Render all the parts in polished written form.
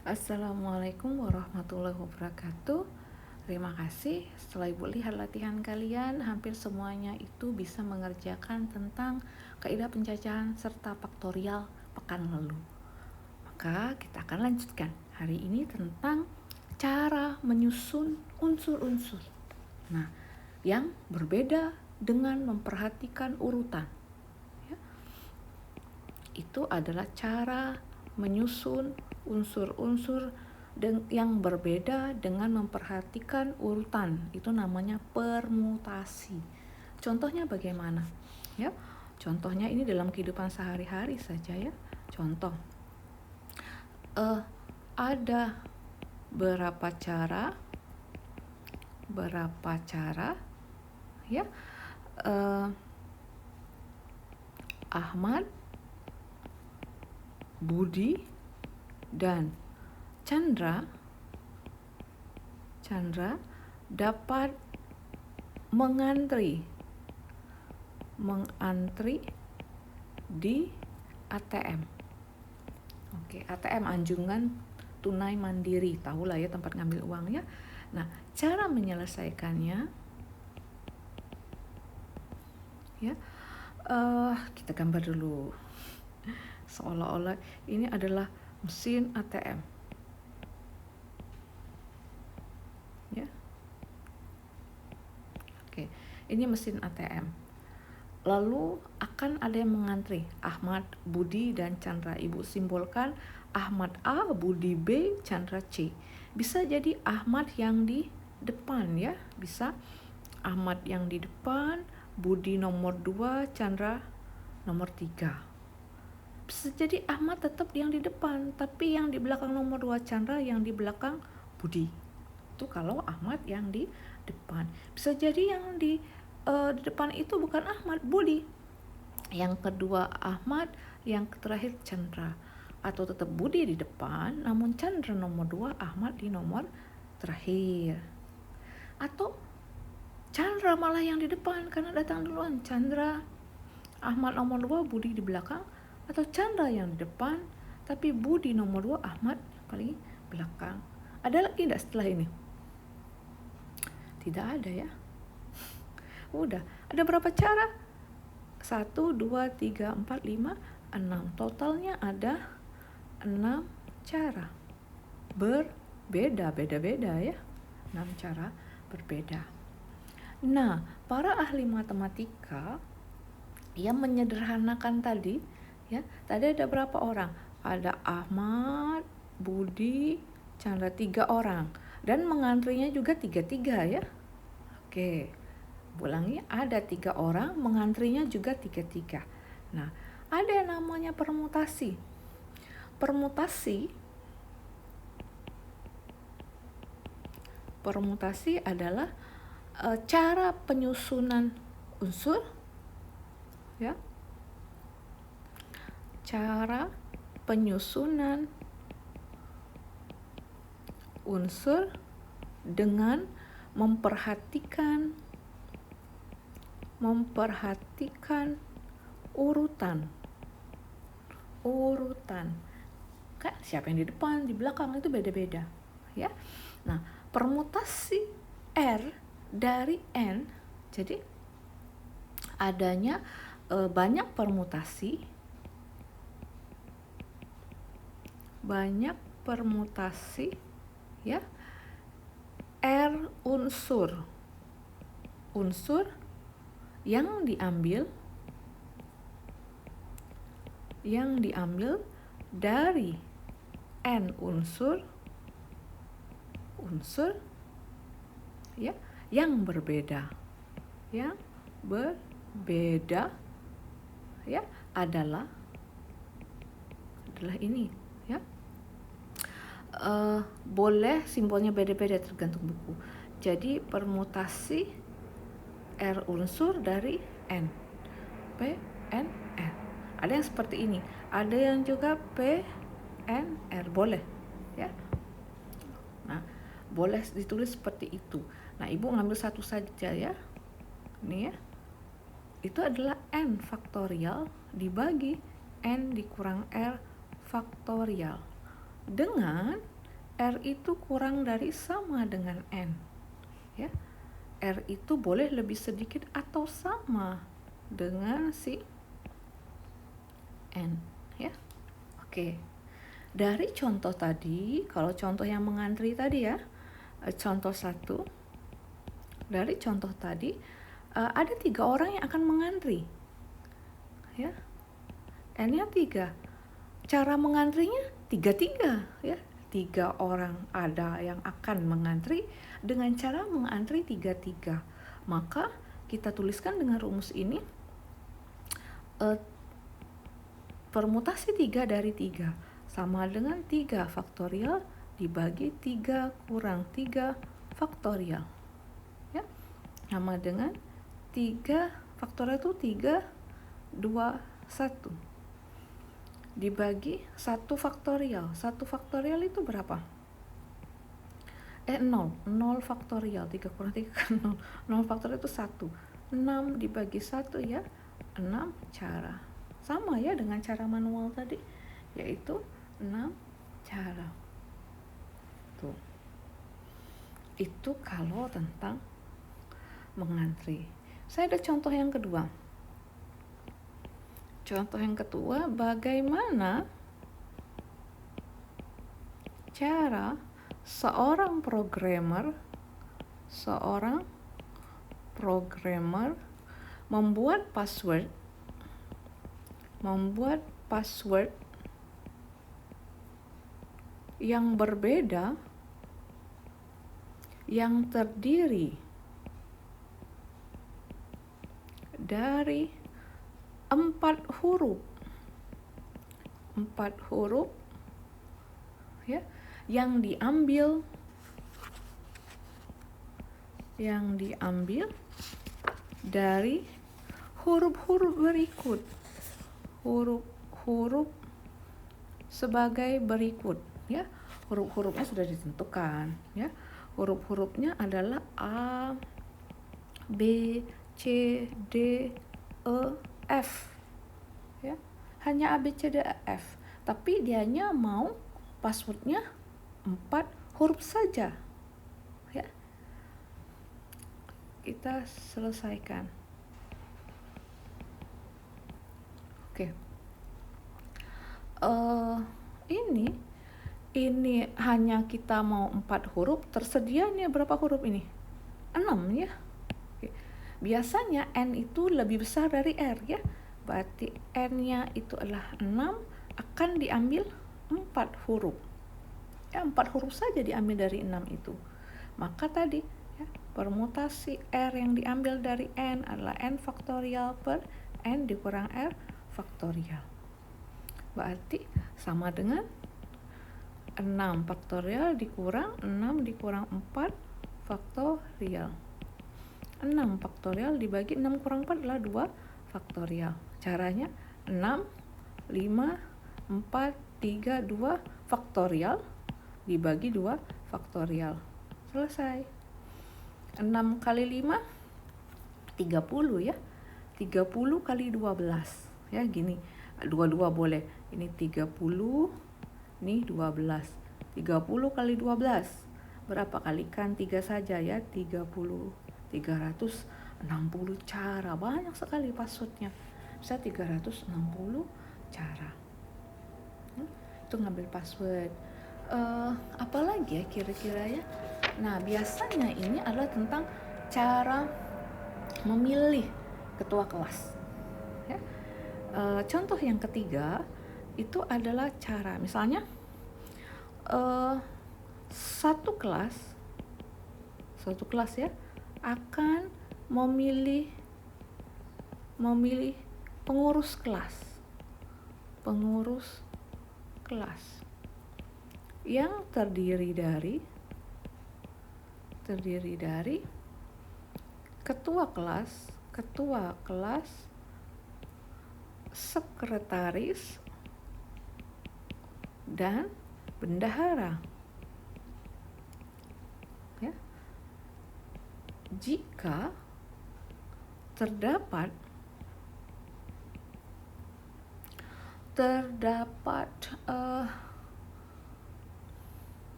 Assalamualaikum warahmatullahi wabarakatuh. Terima kasih. Setelah Ibu lihat latihan kalian, hampir semuanya itu bisa mengerjakan tentang kaidah pencacahan serta faktorial pekan lalu. Maka kita akan lanjutkan hari ini tentang cara menyusun unsur-unsur. Nah, yang berbeda dengan memperhatikan urutan. Ya. Itu adalah cara menyusun unsur-unsur yang berbeda dengan memperhatikan urutan. Itu namanya permutasi. Contohnya bagaimana? Ya, contohnya ini dalam kehidupan sehari-hari saja ya. Contoh, ada berapa cara ya. Ahmad, Budi, dan Chandra dapat mengantri di ATM. Oke, ATM Anjungan Tunai Mandiri, tahulah ya tempat ngambil uangnya. Nah, cara menyelesaikannya ya, kita gambar dulu seolah-olah ini adalah mesin ATM ya. Oke, ini mesin ATM. Lalu akan ada yang mengantri, Ahmad, Budi, dan Chandra. Ibu simbolkan Ahmad A, Budi B, Chandra C. Bisa jadi Ahmad yang di depan ya, bisa Ahmad yang di depan, Budi nomor 2, Chandra nomor 3. Bisa jadi Ahmad tetap yang di depan, tapi yang di belakang nomor 2 Chandra, yang di belakang Budi. Itu kalau Ahmad yang di depan. Bisa jadi yang di depan itu bukan Ahmad, Budi. Yang kedua Ahmad, yang terakhir Chandra. Atau tetap Budi di depan, namun Chandra nomor 2, Ahmad di nomor terakhir. Atau Chandra malah yang di depan karena datang duluan. Chandra, Ahmad nomor 2, Budi di belakang. Atau Chandra yang di depan, tapi Budi nomor 2, Ahmad paling belakang. Ada lagi tidak setelah ini? Tidak ada ya. Udah, ada berapa cara? 1, 2, 3, 4, 5, 6. Totalnya ada 6 cara. Beda-beda ya. 6 cara berbeda. Nah, para ahli matematika yang menyederhanakan tadi, ya, tadi ada berapa orang? Ada Ahmad, Budi, Chandra, 3 orang. Dan mengantrinya juga 3-3 ya. Oke, ulangi, ada 3 orang, mengantrinya juga 3-3. Nah, ada yang namanya permutasi. Permutasi adalah cara penyusunan unsur ya. Cara penyusunan unsur dengan memperhatikan urutan. Kan siapa yang di depan, di belakang itu beda-beda ya. Nah, permutasi R dari N, jadi adanya banyak permutasi ya. R unsur yang diambil dari N unsur ya, yang berbeda ya, adalah ini ya. Boleh simbolnya beda-beda tergantung buku. Jadi permutasi R unsur dari N, P, N, R. Ada yang seperti ini, ada yang juga P, N, R, boleh ya. Nah, boleh ditulis seperti itu. Nah, Ibu ngambil satu saja ya. Ini ya. Itu adalah N faktorial dibagi N dikurang R faktorial dengan R itu kurang dari sama dengan N. Ya. R itu boleh lebih sedikit atau sama dengan si N, ya. Oke. Dari contoh tadi, kalau contoh yang mengantri tadi ya, contoh 1. Dari contoh tadi, ada 3 orang yang akan mengantri. Ya. N-nya 3. Cara mengantrinya 3-3, ya. 3 orang ada yang akan mengantri dengan cara mengantri 3-3. Maka kita tuliskan dengan rumus ini, permutasi 3 dari 3 sama dengan 3 faktorial dibagi 3 kurang 3 faktorial. Ya, sama dengan 3 faktorial itu 3, 2, 1. Dibagi 1 faktorial. 1 faktorial itu berapa? 0. 0 faktorial. 3 kurang 3 kan 0. 0 faktorial itu 1. 6 dibagi 1 ya. 6 cara. Sama ya dengan cara manual tadi. Yaitu 6 cara. Tuh. Itu kalau tentang mengantri. Saya ada contoh yang kedua. Contoh yang kedua, bagaimana cara seorang programmer membuat password yang berbeda, yang terdiri dari 4 huruf ya, yang diambil dari huruf-huruf berikut. Huruf-huruf sebagai berikut ya. Huruf-hurufnya sudah ditentukan ya. Huruf-hurufnya adalah A, B, C, D, E, F. Ya. Hanya A, B, C, D, E, F. Tapi dianya mau passwordnya 4 huruf saja. Ya. Kita selesaikan. Oke. Ini hanya kita mau 4 huruf, tersedianya berapa huruf ini? 6 ya. Oke. Biasanya N itu lebih besar dari R ya. Berarti N-nya itu adalah 6, akan diambil 4 huruf. Ya, 4 huruf saja diambil dari 6 itu. Maka tadi ya, permutasi R yang diambil dari N adalah N faktorial per N dikurang R faktorial. Berarti sama dengan 6 faktorial dikurang 6 dikurang 4 faktorial. 6 faktorial dibagi 6 kurang 4 adalah 2 faktorial. Caranya 6, 5, 4, 3, 2 faktorial dibagi 2 faktorial. Selesai. 6 kali 5, 30 ya. 30 kali 12. Ya gini, 22 boleh. Ini 30, ini 12. 30 kali 12. Berapa kalikan 3 saja ya, 30. 360 cara. Banyak sekali passwordnya. Bisa 360 cara. Itu ngambil password. Apalagi ya kira-kira ya. Nah, biasanya ini adalah tentang cara memilih ketua kelas. Ya. Contoh yang ketiga itu adalah cara, misalnya satu kelas ya akan memilih pengurus kelas yang terdiri dari ketua kelas, sekretaris, dan bendahara. Ya. Jika terdapat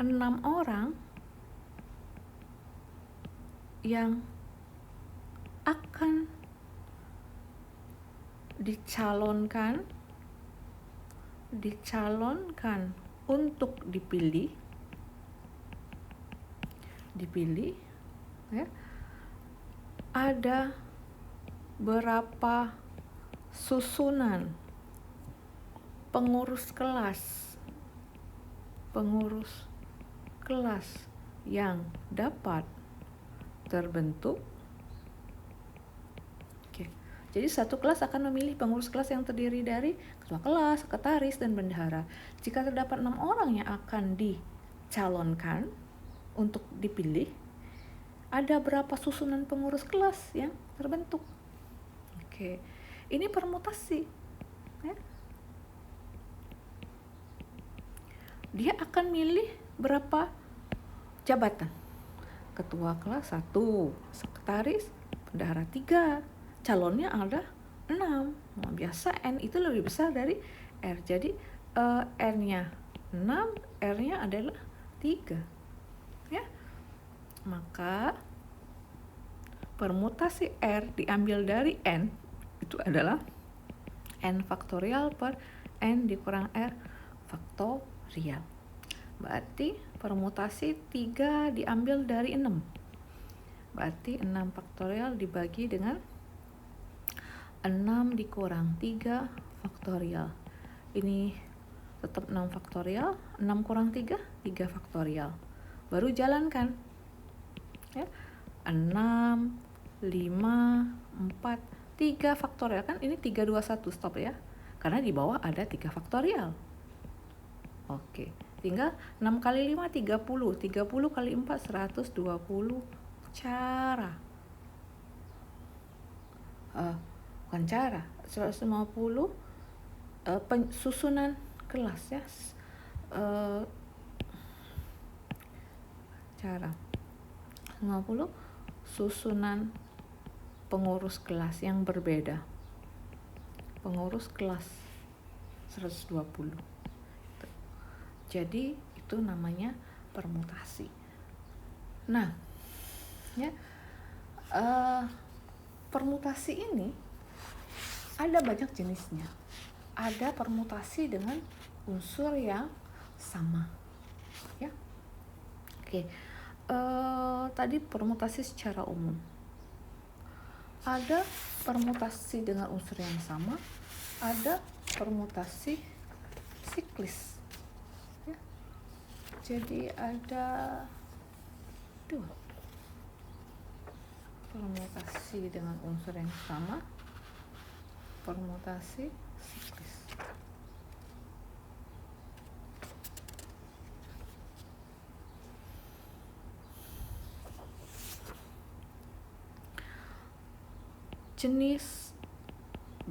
6 orang yang akan dicalonkan untuk dipilih ya, ada berapa susunan pengurus kelas yang dapat terbentuk. Oke. Jadi satu kelas akan memilih pengurus kelas yang terdiri dari ketua kelas, sekretaris, dan bendahara. Jika terdapat 6 orang yang akan dicalonkan untuk dipilih, ada berapa susunan pengurus kelas yang terbentuk? Oke. Ini permutasi. Ya. Dia akan milih berapa jabatan? Ketua kelas 1, sekretaris, bendahara 3, calonnya ada 6. Nah, biasa N itu lebih besar dari R. Jadi N-nya 6, R-nya adalah 3. Ya. Maka permutasi R diambil dari N itu adalah N faktorial per N dikurang R faktorial. Berarti permutasi 3 diambil dari 6. Berarti 6 faktorial dibagi dengan 6 dikurang 3 faktorial. Ini tetap 6 faktorial. 6 kurang 3, 3 faktorial. Baru jalankan. Ya. 6, 5, 4, 3 faktorial. Kan ini 3, 2, 1 stop ya. Karena di bawah ada 3 faktorial. Oke. Tinggal 6 kali 5, 30. 30 kali 4, 120 cara. Bukan cara. 150 susunan kelas ya. Cara. 50 susunan pengurus kelas yang berbeda. Pengurus kelas 120. Jadi itu namanya permutasi. Nah, ya, permutasi ini ada banyak jenisnya. Ada permutasi dengan unsur yang sama, ya. Oke, tadi permutasi secara umum. Ada permutasi dengan unsur yang sama, ada permutasi siklis. Jadi ada 2 permutasi dengan unsur yang sama, permutasi siklis.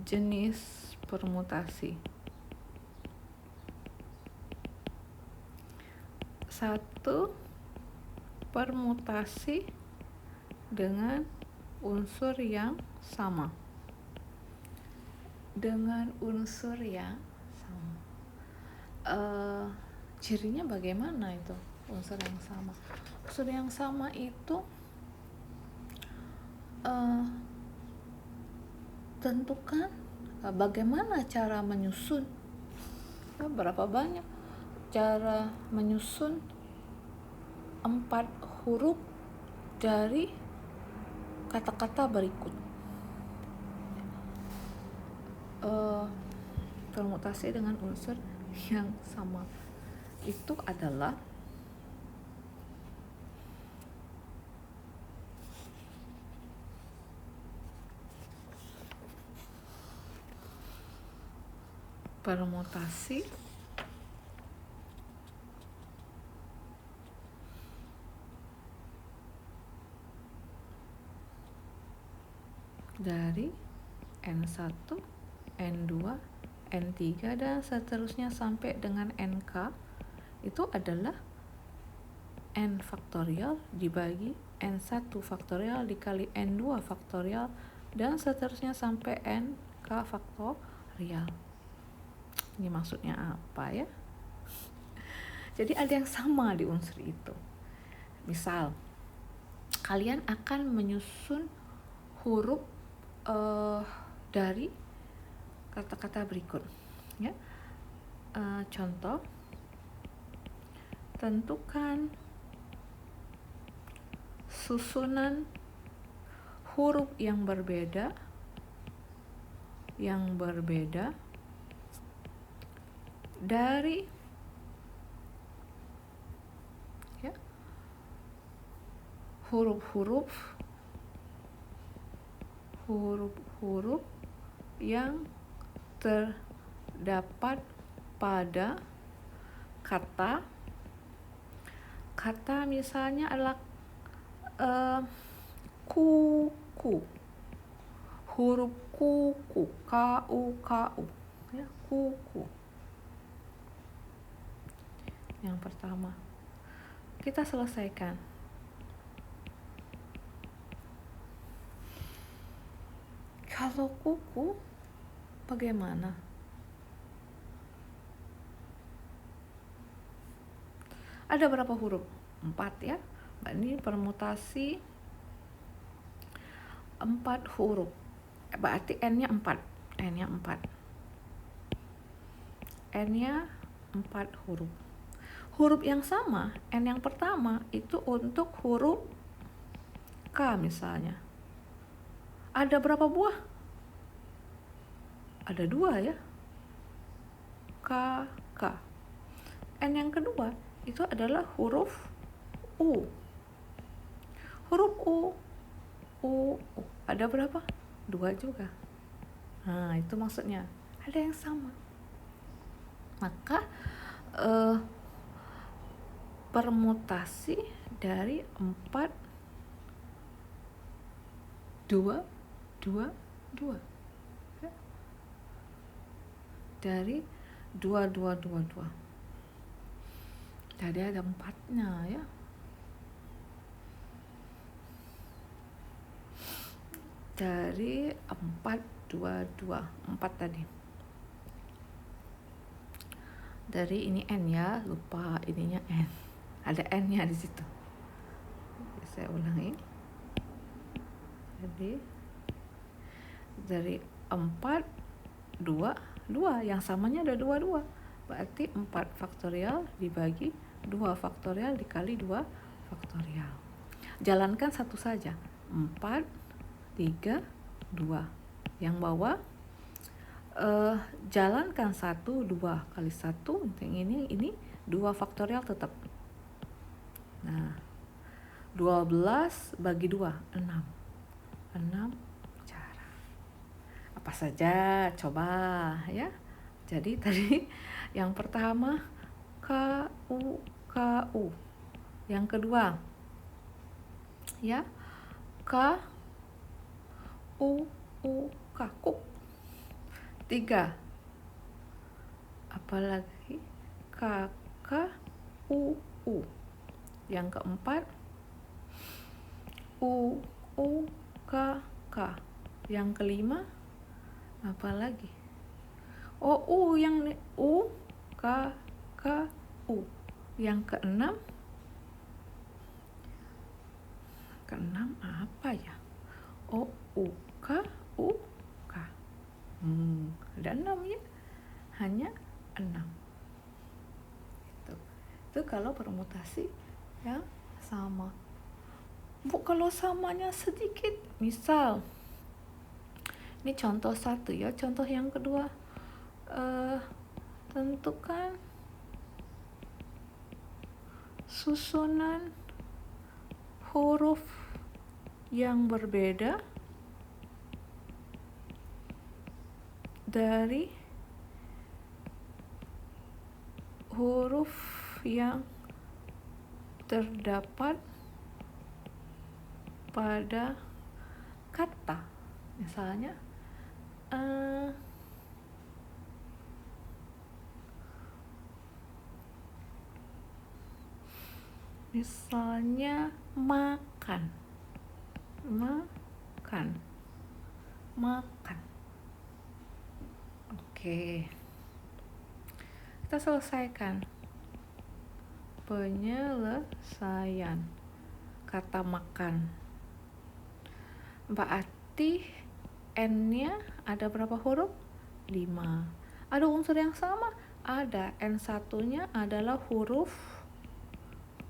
Jenis permutasi. 1, permutasi dengan unsur yang sama. Dengan unsur yang sama. Cirinya bagaimana itu unsur yang sama? Unsur yang sama itu tentukan bagaimana cara menyusun. Berapa banyak cara menyusun 4 huruf dari kata-kata berikut. Permutasi dengan unsur yang sama itu adalah permutasi dari N1, N2, N3 dan seterusnya sampai dengan NK itu adalah N faktorial dibagi N1 faktorial dikali N2 faktorial dan seterusnya sampai NK faktorial. Ini maksudnya apa ya? Jadi ada yang sama di unsur itu. Misal, kalian akan menyusun huruf dari kata-kata berikut, ya. Contoh, tentukan susunan huruf yang berbeda dari, ya, huruf-huruf yang terdapat pada kata misalnya adalah kuku, huruf kuku, ku, ya, kuku. Yang pertama kita selesaikan. Kalau kuku bagaimana? Ada berapa huruf? 4, ya. Ini permutasi 4 huruf. Berarti N-nya 4. N-nya 4 huruf. Huruf yang sama, N yang pertama itu untuk huruf K misalnya. Ada berapa buah? Ada 2, ya. K. N yang kedua itu adalah huruf U. Huruf U. Ada berapa? 2 juga. Nah, itu maksudnya ada yang sama. Maka permutasi dari 4 2 ya. Dari 2. Jadi ada 4-nya, ya. Dari 4 tadi. Dari ini N, ya, lupa ininya N. Ada N-nya di situ. Saya ulangi. Jadi dari 4 2 yang samanya ada 2. Berarti 4 faktorial dibagi 2 faktorial dikali 2 faktorial. Jalankan satu saja. 4 3 2. Yang bawah jalankan 1 2 kali 1, ini 2 faktorial tetap. Nah, 12 bagi 2 6 cara. Apa saja coba, ya. Jadi tadi yang pertama KU. Yang kedua, ya, KU kuk. 3. Apalagi KKU. Yang keempat UKK. Yang kelima apalagi? U yang UKKU. Yang keenam apa ya? UKUK. Ada 6, ya. Hanya 6. Itu kalau permutasi yang sama. Kalau samanya sedikit, misal ini contoh 1, ya. Contoh yang kedua, tentukan susunan huruf yang berbeda dari huruf yang terdapat pada kata. Misalnya makan. Oke. Kita selesaikan. Penyelesaian. Kata makan. Berarti N-nya ada berapa huruf? 5. Ada unsur yang sama? Ada. N1-nya adalah huruf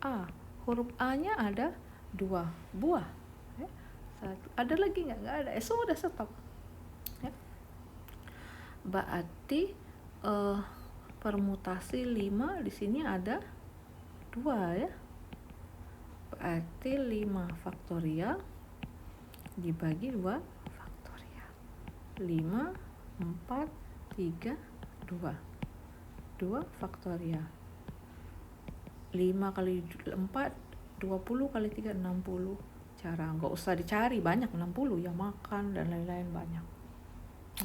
A. Huruf A-nya ada 2 buah. Ya. Ada lagi nggak? Nggak ada. Sudah stop. Ya. Berarti permutasi 5 di sini ada 2 ya. Berarti 5 faktorial dibagi 2 faktorial. 5, 4, 3, 2. 2 faktorial. 5 kali 4, 20 kali 3, 60. Cara nggak usah dicari, banyak 60 ya, makan dan lain-lain banyak.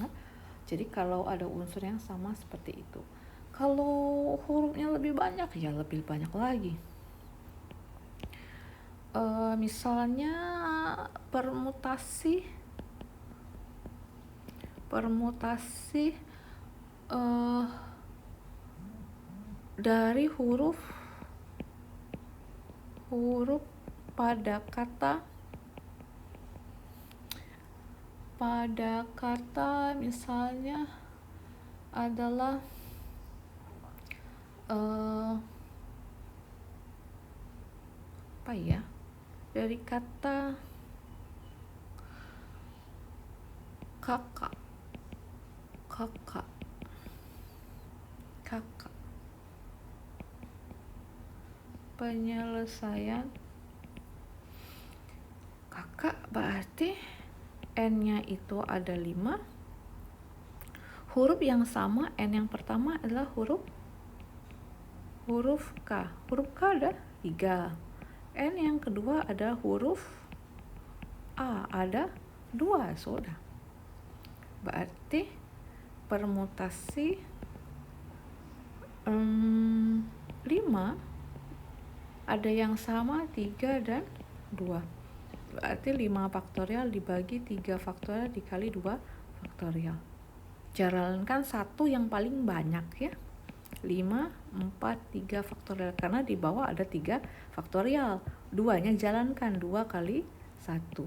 Nah, jadi kalau ada unsur yang sama seperti itu. Kalau hurufnya lebih banyak ya lebih banyak lagi. Misalnya permutasi dari huruf pada kata misalnya adalah apa ya, dari kata kakak. Penyelesaian kakak berarti N-nya itu ada 5. Huruf yang sama, N yang pertama adalah huruf K. Huruf K ada 3. N yang kedua ada huruf A, ada 2. Sudah. Berarti permutasi 5 ada yang sama 3 dan 2. Berarti 5 faktorial dibagi 3 faktorial dikali 2 faktorial. Jalankan satu yang paling banyak ya. 5, 4, 3 faktorial. Karena di bawah ada 3 faktorial. 2-nya jalankan 2 kali 1.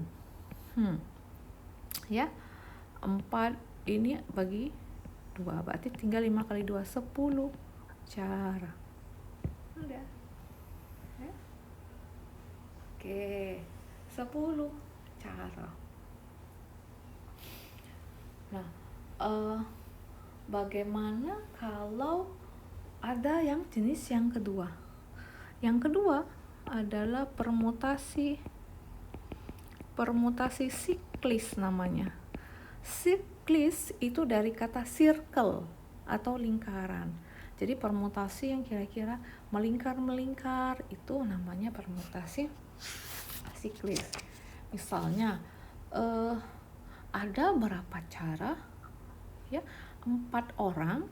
Ya. 4 ini bagi 2. Berarti tinggal 5 kali 2, 10 cara. Udah. Ya. Oke. 10 cara. Nah, bagaimana kalau ada yang jenis yang kedua? Yang kedua adalah permutasi siklis namanya. Siklis itu dari kata circle atau lingkaran. Jadi permutasi yang kira-kira melingkar itu namanya permutasi siklis. Misalnya ada berapa cara ya, 4 orang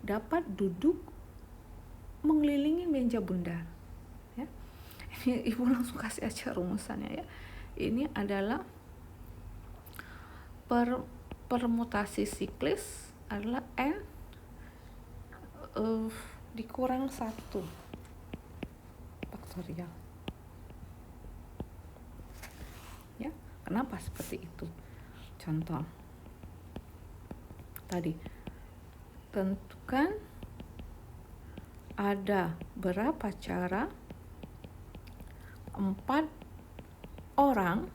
dapat duduk mengelilingi meja bundar ya. Ini ibu langsung kasih aja rumusannya ya. Ini adalah permutasi siklis adalah N dikurang 1 faktorial. Ya, kenapa seperti itu? Contoh. Tadi tentukan ada berapa cara 4 orang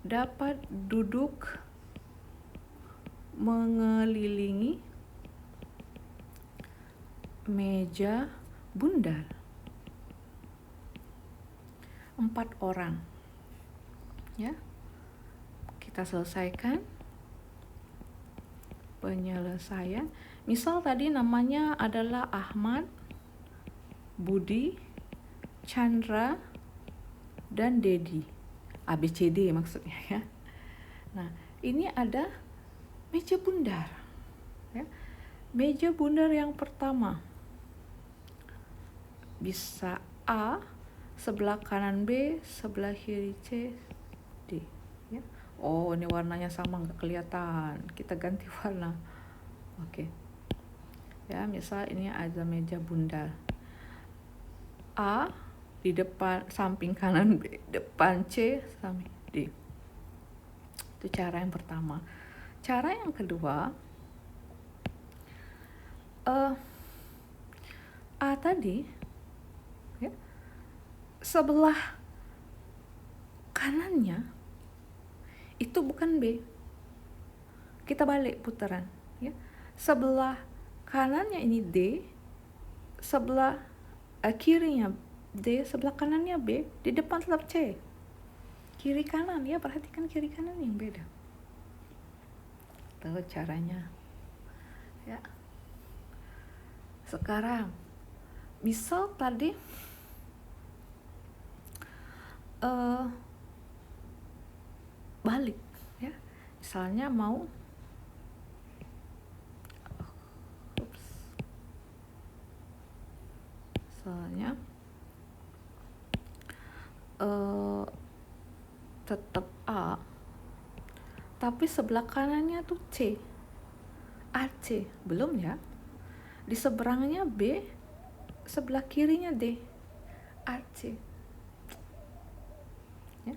dapat duduk mengelilingi meja bundar. 4 orang. Ya. Kita selesaikan penyelesaian. Misal tadi namanya adalah Ahmad, Budi, Chandra, dan Dedi. ABCD maksudnya ya. Nah, ini ada meja bundar. Ya. Meja bundar yang pertama bisa A, sebelah kanan B, sebelah kiri C, D. Ya. Oh, ini warnanya sama nggak kelihatan. Kita ganti warna. Oke. Ya, misal ini ada meja bundar. A di depan samping kanan B, depan C samping D. Itu cara yang pertama. Cara yang kedua, A tadi ya, sebelah kanannya itu bukan B. Kita balik putaran ya. Sebelah kanannya ini D, sebelah kirinya D, sebelah kanannya B, di depan tetap C. Kiri kanan ya, perhatikan kiri kanan yang beda. Tahu caranya ya. Sekarang misal tadi balik ya, misalnya mau misalnya tetap A tapi sebelah kanannya tuh C, AC belum ya, di seberangnya B, sebelah kirinya D, AC ya.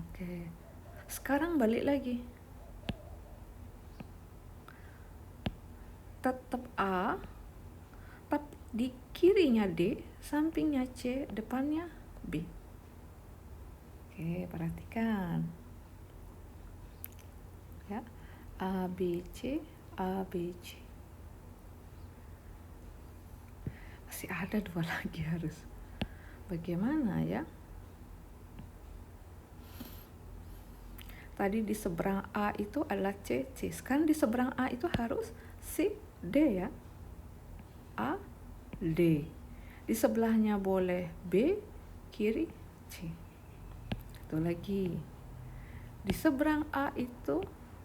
Oke, sekarang balik lagi, tetap A tapi di kirinya D, sampingnya C, depannya B. Oke, perhatikan ya, A B C, A B C. Masih ada dua lagi harus. Bagaimana ya? Tadi di seberang A itu adalah C, C. Sekarang di seberang A itu harus C, D ya. A, D. Di sebelahnya boleh B, kiri C. Satu lagi. Di seberang A itu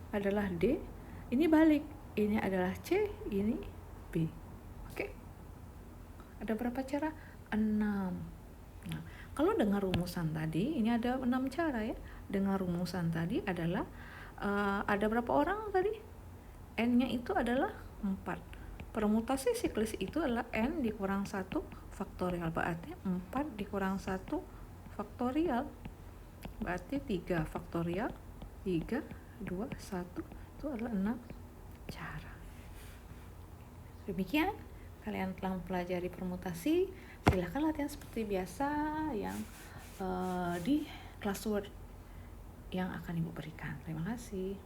adalah D, ini balik. Ini adalah C, ini B. Oke. Ada berapa cara? 6. Nah, kalau dengan rumusan tadi, ini ada 6 cara ya. Dengan rumusan tadi adalah ada berapa orang tadi? N-nya itu adalah 4. Permutasi siklis itu adalah N dikurang 1 faktorial, berarti 4 dikurang 1 faktorial, berarti 3 faktorial, 3, 2, 1, itu adalah 6 cara. Demikian, kalian telah mempelajari permutasi. Silahkan latihan seperti biasa yang di classwork yang akan Ibu berikan. Terima kasih.